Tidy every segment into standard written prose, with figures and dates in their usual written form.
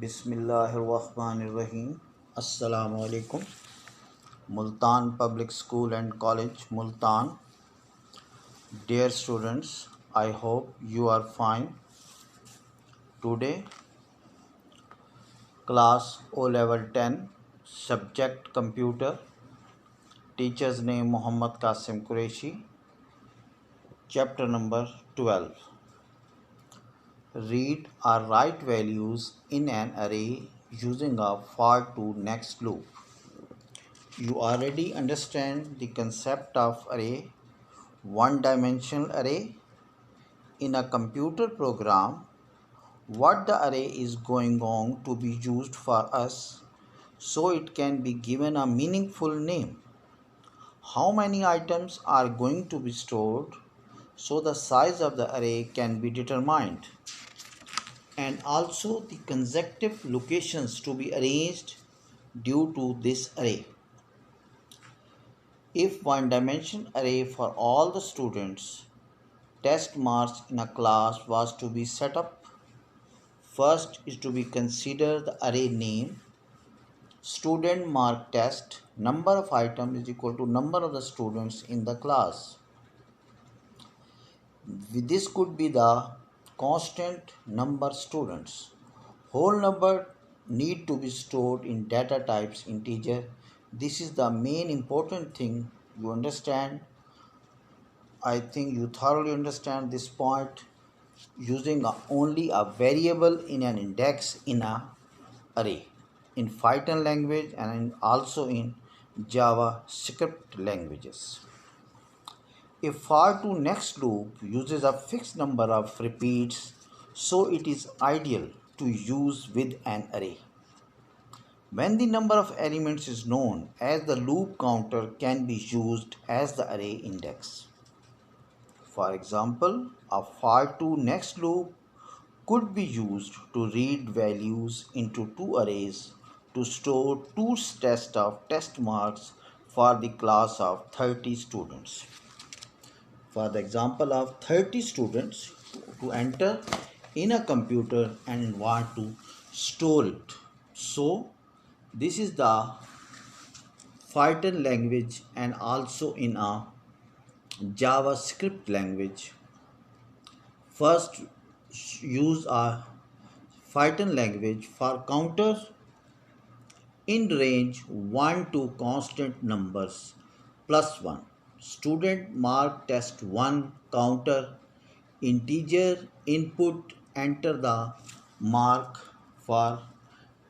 बिस्मिल्लाहिर्रहमानिर्रहीम। अस्सलामु अलैकुम। Multan public school and college, Multan. Dear students, I hope you are fine. Today, class O level 10, subject computer, teacher's name Muhammad Qasim Qureshi, chapter number 12. Read or write values in an array using a for to next loop. You already understand the concept of array, one-dimensional array. In a computer program, what the array is going on to be used for us so it can be given a meaningful name. How many items are going to be stored so the size of the array can be determined, and also the consecutive locations to be arranged due to this array. If one-dimensional array for all the students, test marks in a class was to be set up, first is to be considered the array name, student mark test, number of items is equal to number of the students in the class. This could be the constant number students. Whole number need to be stored in data types integer. This is the main important thing you understand. I think you thoroughly understand this point. Using only a variable in an index in a array in Python language and also in JavaScript languages. A for to next loop uses a fixed number of repeats, so it is ideal to use with an array. When the number of elements is known, as the loop counter can be used as the array index. For example, a for to next loop could be used to read values into two arrays to store two sets of test marks for the class of 30 students. For the example of 30 students to enter in a computer and want to store it. So this is the Python language and also in a JavaScript language. First, use a Python language for counter in range 1 to constant numbers plus 1. Student mark test 1 counter integer input, enter the mark for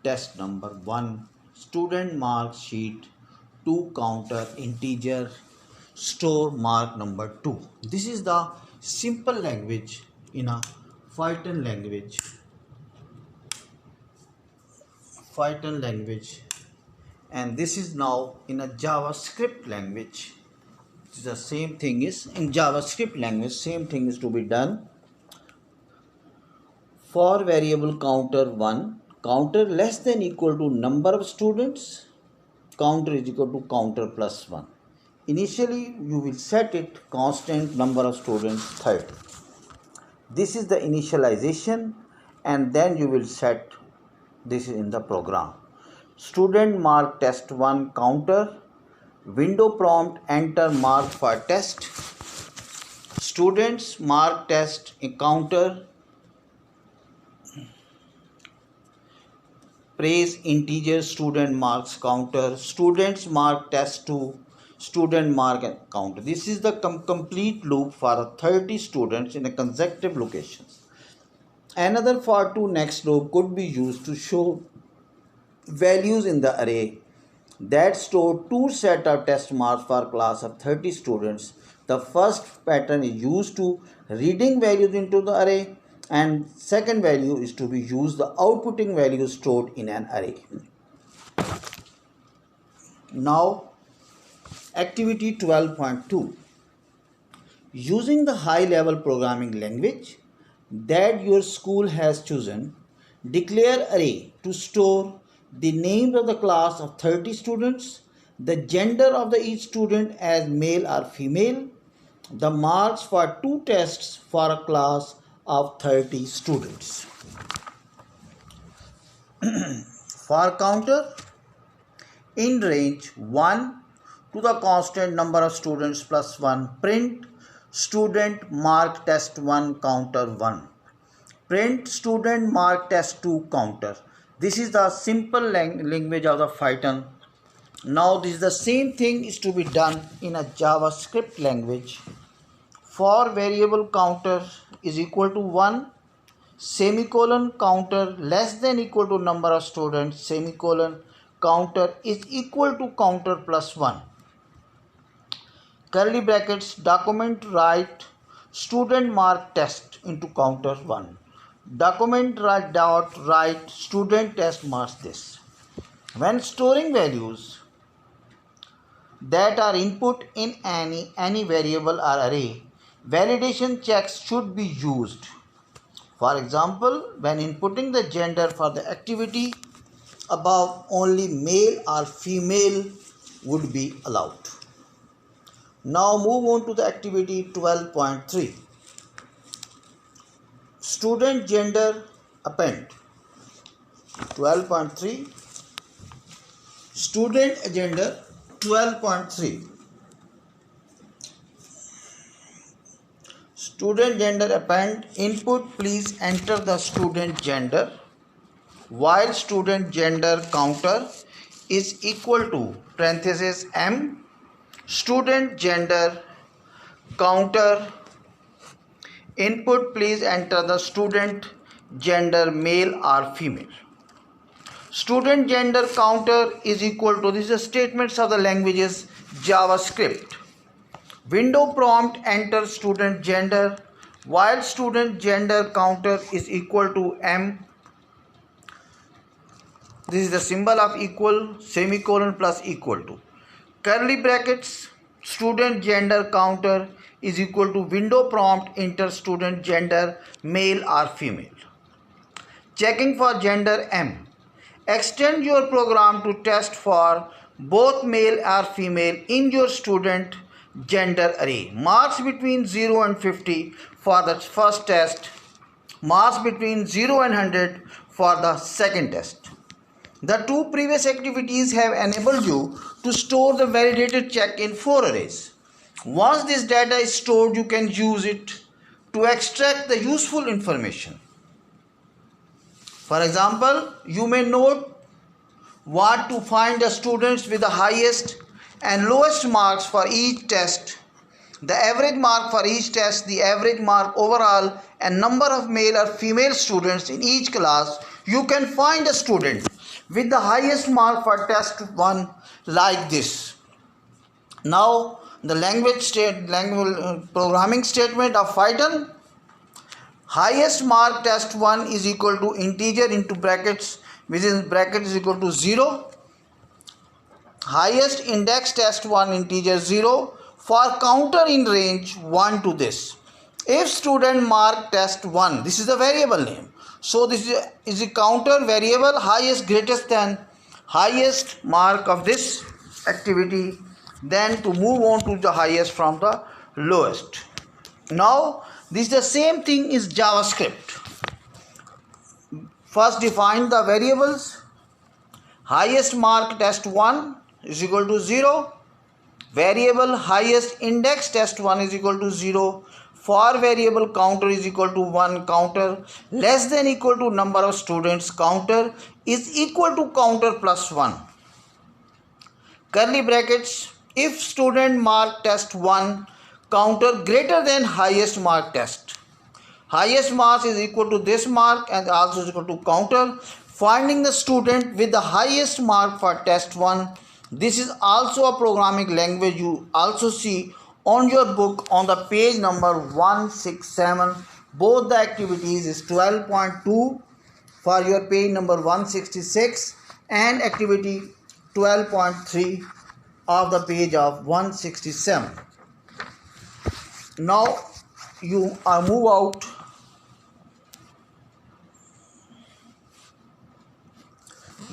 test number 1. Student mark sheet 2 counter integer store mark number 2. This is the simple language in a Python language. And this is now in a JavaScript language. The same thing is in JavaScript language, same thing is to be done. For variable counter 1, counter less than equal to number of students, counter is equal to counter plus 1. Initially you will set it constant number of students 30. This is the initialization, and then you will set this in the program. Student mark test 1 counter, window prompt enter mark for test, students mark test counter, praise integer student marks counter, students mark test 2 student mark counter. This is the complete loop for 30 students in a consecutive locations. Another for to next loop could be used to show values in the array that store two set of test marks for class of 30 students. The first pattern is used to reading values into the array, and second value is to be used the outputting values stored in an array. Now activity 12.2. Using the high level programming language that your school has chosen, declare array to store the names of the class of 30 students, the gender of each student as male or female, the marks for two tests for a class of 30 students. For counter in range 1 to the constant number of students plus 1, print student mark test 1 counter 1. Print student mark test 2 counter. This is the simple language of the Python. Now this is the same thing is to be done in a JavaScript language. For variable counter is equal to 1, semicolon counter less than equal to number of students, semicolon counter is equal to counter plus 1. Curly brackets, document write student mark test into counter 1. Document write student test marks this. When storing values that are input in any variable or array, validation checks should be used. For example, when inputting the gender for the activity above, only male or female would be allowed. Now move on to the activity 12.3. Student gender append. 12.3. Student gender 12.3. Student gender append. Input, please enter the student gender. While student gender counter is equal to parenthesis m, student gender counter input, please enter the student gender male or female. Student gender counter is equal to, this is the statements of the languages JavaScript. Window prompt enter student gender while student gender counter is equal to m. This is the symbol of equal, semicolon plus equal to. Curly brackets, student gender counter is equal to window prompt enter student gender male or female. Checking for gender m. Extend your program to test for both male or female in your student gender array. Marks between 0 and 50 for the first test. Marks between 0 and 100 for the second test. The two previous activities have enabled you to store the validated check in 4 arrays. Once this data is stored, you can use it to extract the useful information. For example, you may note what to find the students with the highest and lowest marks for each test, the average mark for each test, the average mark overall, and number of male or female students in each class. You can find a student with the highest mark for test 1 like this. Now the programming statement of Python. Highest mark test 1 is equal to integer into brackets, within bracket is equal to 0. Highest index test 1 integer 0 for counter in range 1 to this. If student mark test 1, this is the variable name. So this is a counter variable highest greatest than highest mark of this activity, then to move on to the highest from the lowest. Now this is the same thing is JavaScript. First define the variables. Highest mark test 1 is equal to 0. Variable highest index test 1 is equal to 0. For variable counter is equal to 1, counter less than equal to number of students, counter is equal to counter plus 1. Curly brackets, if student mark test 1, counter greater than highest mark test. Highest mark is equal to this mark and also is equal to counter. Finding the student with the highest mark for test 1. This is also a programming language you also see on your book on the page number 167. Both the activities is 12.2 for your page number 166 and activity 12.3 of the page of 167. Now you move out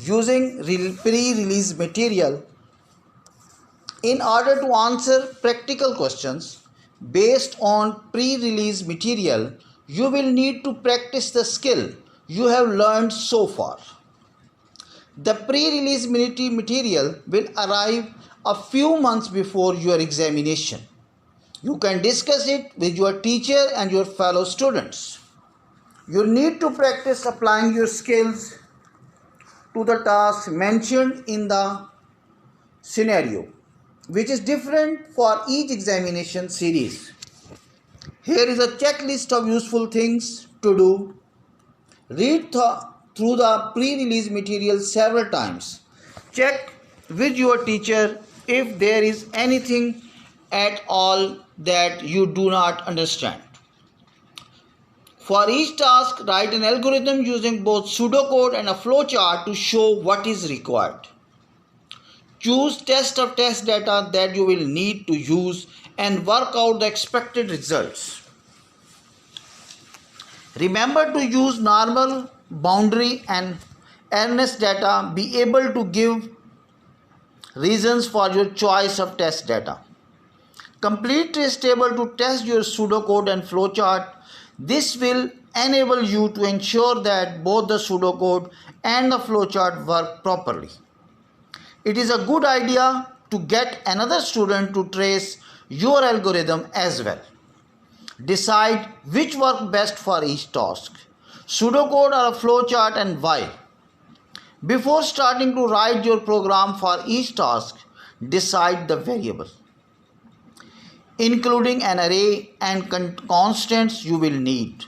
using pre-release material. In order to answer practical questions based on pre-release material, you will need to practice the skill you have learned so far. The pre-release material will arrive a few months before your examination. You can discuss it with your teacher and your fellow students. You need to practice applying your skills to the task mentioned in the scenario, which is different for each examination series. Here is a checklist of useful things to do. Read through the pre-release material several times. Check with your teacher if there is anything at all that you do not understand. For each task, write an algorithm using both pseudocode and a flowchart to show what is required. Choose test of test data that you will need to use and work out the expected results. Remember to use normal, boundary and erroneous data. Be able to give reasons for your choice of test data. Complete trace table to test your pseudocode and flowchart. This will enable you to ensure that both the pseudocode and the flowchart work properly. It is a good idea to get another student to trace your algorithm as well. Decide which works best for each task, pseudocode or a flowchart, and why. Before starting to write your program for each task, decide the variable, including an array and constants you will need.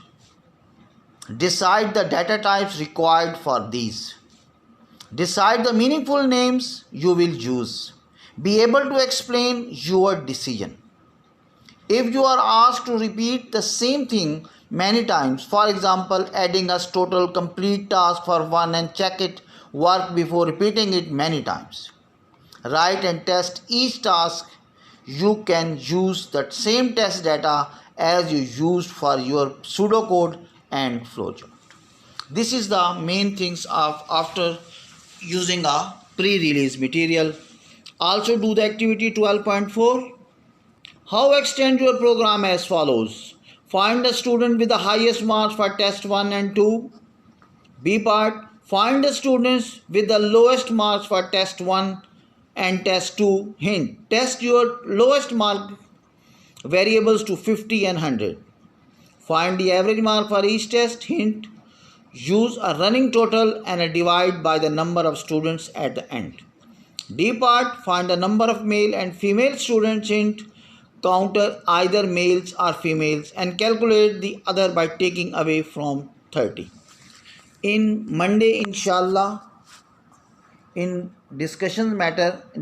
Decide the data types required for these. Decide the meaningful names you will use. Be able to explain your decision. If you are asked to repeat the same thing many times, for example, adding a total complete task for one and check it work before repeating it many times. Write and test each task. You can use the same test data as you used for your pseudocode and flowchart. This is the main things of after using a pre-release material. Also do the activity 12.4. How extend your program as follows. Find the student with the highest marks for test 1 and 2. B part. Find the students with the lowest marks for test 1 and test 2. Hint. Test your lowest mark variables to 50 and 100. Find the average mark for each test. Hint. Use a running total and a divide by the number of students at the end. D part. Find the number of male and female students. Hint. Counter either males or females and calculate the other by taking away from 30. In Monday, inshallah, in discussion lesson,